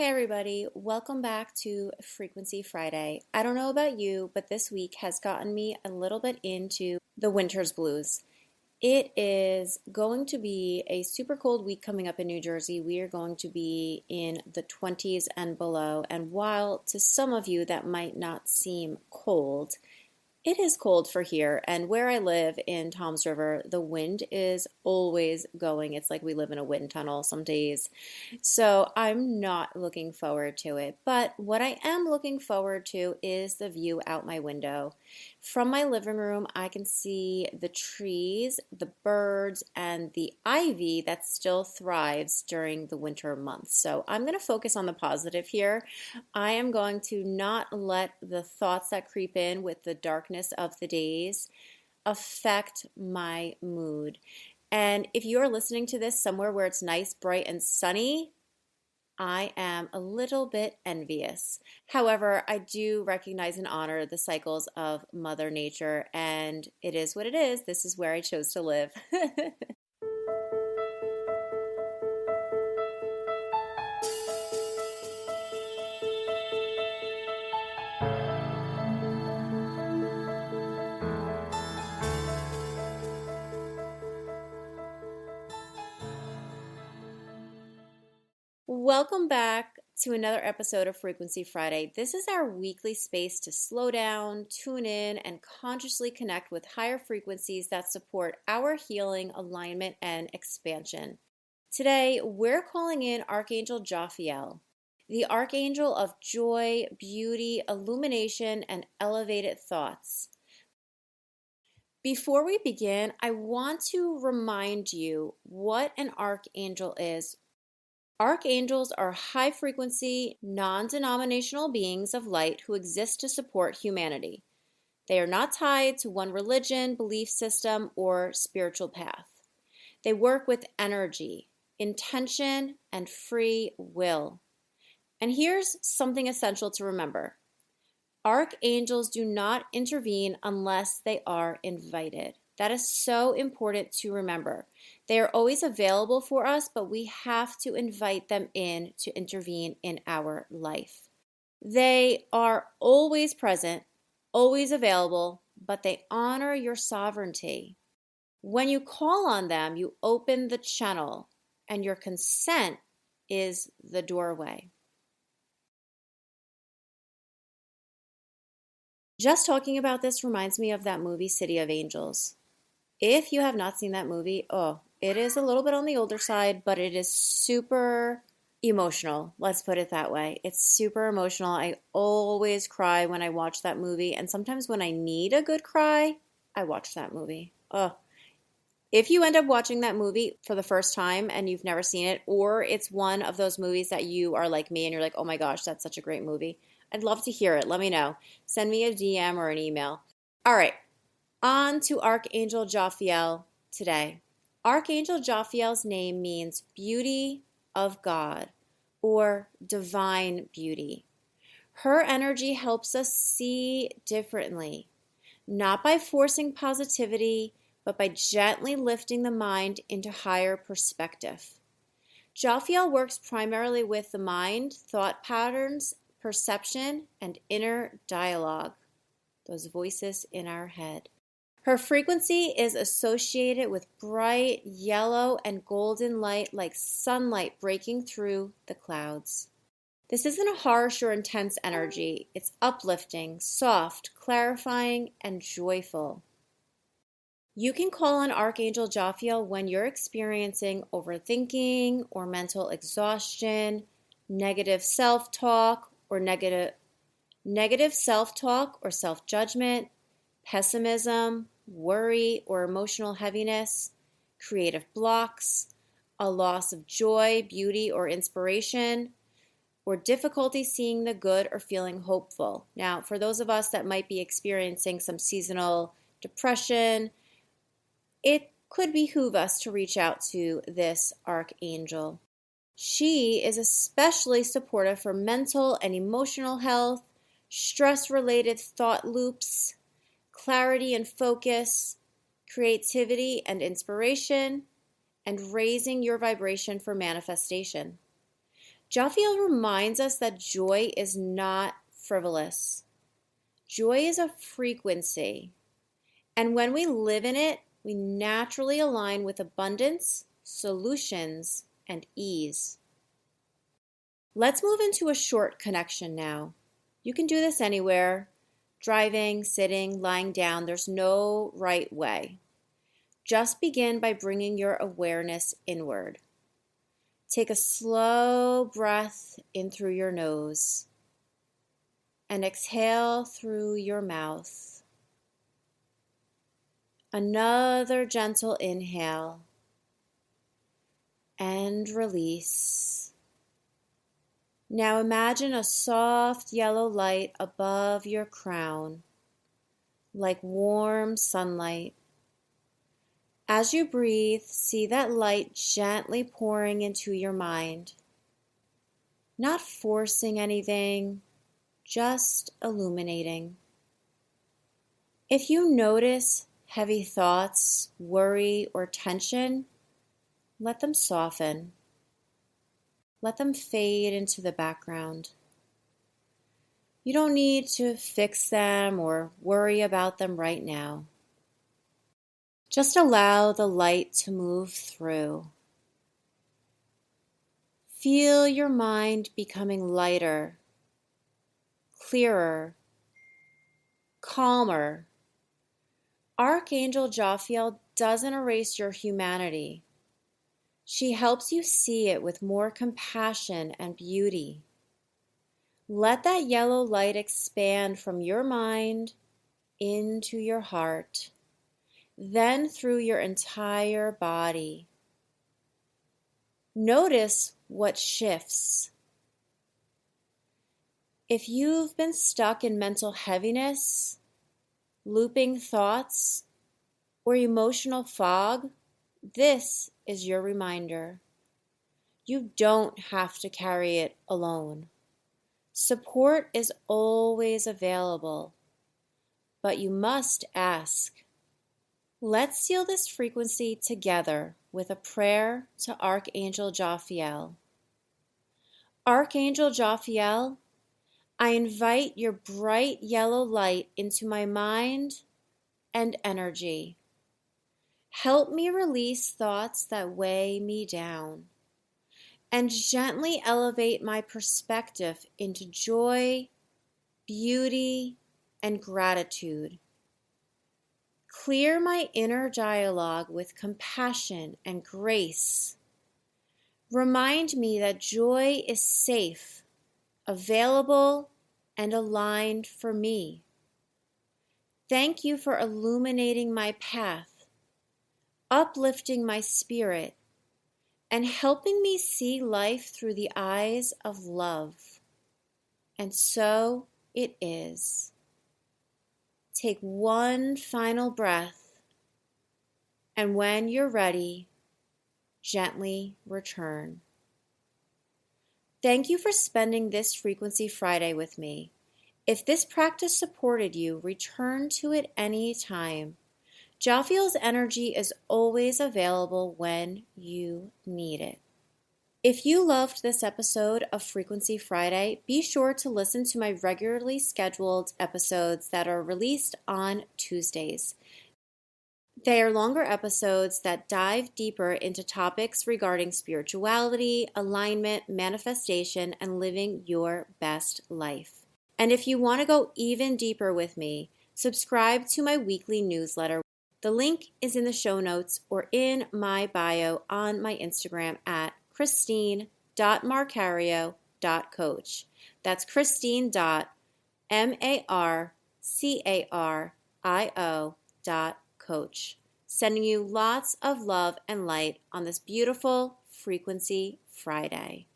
Hey everybody, welcome back to Frequency Friday. I don't know about you, but this week has gotten me a little bit into the winter's blues. It is going to be a super cold week coming up in New Jersey. We are going to be in the 20s and below. And while to some of you that might not seem cold, it is cold for here, and where I live in Toms River, the wind is always going. It's like we live in a wind tunnel some days. So I'm not looking forward to it. But what I am looking forward to is the view out my window. From my living room, I can see the trees, the birds, and the ivy that still thrives during the winter months. So I'm going to focus on the positive here. I am going to not let the thoughts that creep in with the darkness of the days affect my mood. And if you are listening to this somewhere where it's nice, bright, and sunny, I am a little bit envious. However, I do recognize and honor the cycles of Mother Nature, and it is what it is. This is where I chose to live. Welcome back to another episode of Frequency Friday. This is our weekly space to slow down, tune in, and consciously connect with higher frequencies that support our healing, alignment, and expansion. Today, we're calling in Archangel Jophiel, the Archangel of joy, beauty, illumination, and elevated thoughts. Before we begin, I want to remind you what an archangel is. Archangels are high-frequency, non-denominational beings of light who exist to support humanity. They are not tied to one religion, belief system, or spiritual path. They work with energy, intention, and free will. And here's something essential to remember. Archangels do not intervene unless they are invited. That is so important to remember. They are always available for us, but we have to invite them in to intervene in our life. They are always present, always available, but they honor your sovereignty. When you call on them, you open the channel, and your consent is the doorway. Just talking about this reminds me of that movie, City of Angels. If you have not seen that movie, it is a little bit on the older side, but it is super emotional. Let's put it that way. It's super emotional. I always cry when I watch that movie, and sometimes when I need a good cry, I watch that movie. If you end up watching that movie for the first time and you've never seen it, or it's one of those movies that you are like me and you're like, oh my gosh, that's such a great movie, I'd love to hear it. Let me know. Send me a DM or an email. All right. On to Archangel Jophiel today. Archangel Jophiel's name means beauty of God or divine beauty. Her energy helps us see differently, not by forcing positivity, but by gently lifting the mind into higher perspective. Jophiel works primarily with the mind, thought patterns, perception, and inner dialogue, those voices in our head. Her frequency is associated with bright yellow and golden light like sunlight breaking through the clouds. This isn't a harsh or intense energy. It's uplifting, soft, clarifying, and joyful. You can call on Archangel Jophiel when you're experiencing overthinking or mental exhaustion, negative self-talk or self-judgment, pessimism, worry or emotional heaviness, creative blocks, a loss of joy, beauty, or inspiration, or difficulty seeing the good or feeling hopeful. Now, for those of us that might be experiencing some seasonal depression, it could behoove us to reach out to this archangel. She is especially supportive for mental and emotional health, stress-related thought loops, clarity and focus, creativity and inspiration, and raising your vibration for manifestation. Jophiel reminds us that joy is not frivolous. Joy is a frequency, and when we live in it, we naturally align with abundance, solutions, and ease. Let's move into a short connection now. You can do this anywhere, driving, sitting, lying down. There's no right way. Just begin by bringing your awareness inward. Take a slow breath in through your nose and exhale through your mouth. Another gentle inhale and release. Now imagine a soft yellow light above your crown, like warm sunlight. As you breathe, see that light gently pouring into your mind, not forcing anything, just illuminating. If you notice heavy thoughts, worry, or tension, let them soften. Let them fade into the background. You don't need to fix them or worry about them right now. Just allow the light to move through. Feel your mind becoming lighter, clearer, calmer. Archangel Jophiel doesn't erase your humanity. She helps you see it with more compassion and beauty. Let that yellow light expand from your mind into your heart, then through your entire body. Notice what shifts. If you've been stuck in mental heaviness, looping thoughts, or emotional fog, this is your reminder. You don't have to carry it alone. Support is always available, but you must ask. Let's seal this frequency together with a prayer to Archangel Jophiel. Archangel Jophiel, I invite your bright yellow light into my mind and energy. Help me release thoughts that weigh me down and gently elevate my perspective into joy, beauty, and gratitude. Clear my inner dialogue with compassion and grace. Remind me that joy is safe, available, and aligned for me. Thank you for illuminating my path, uplifting my spirit, and helping me see life through the eyes of love. And so it is. Take one final breath, and when you're ready, gently return. Thank you for spending this Frequency Friday with me. If this practice supported you, return to it any time. Jophiel's energy is always available when you need it. If you loved this episode of Frequency Friday, be sure to listen to my regularly scheduled episodes that are released on Tuesdays. They are longer episodes that dive deeper into topics regarding spirituality, alignment, manifestation, and living your best life. And if you want to go even deeper with me, subscribe to my weekly newsletter. The link is in the show notes or in my bio on my Instagram at christine.marcario.coach. That's christine.marcario.coach. Sending you lots of love and light on this beautiful Frequency Friday.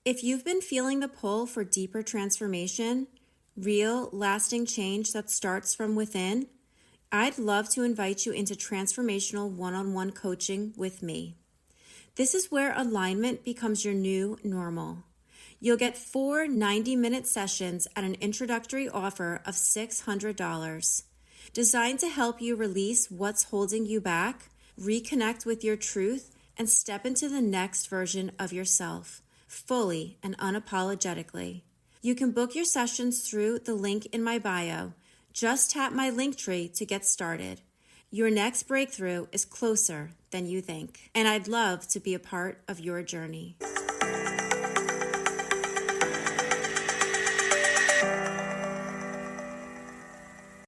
If you've been feeling the pull for deeper transformation, real, lasting change that starts from within, I'd love to invite you into transformational one-on-one coaching with me. This is where alignment becomes your new normal. You'll get 4 90-minute sessions at an introductory offer of $600, designed to help you release what's holding you back, reconnect with your truth, and step into the next version of yourself, fully and unapologetically. You can book your sessions through the link in my bio. Just tap my link tree to get started. Your next breakthrough is closer than you think, and I'd love to be a part of your journey.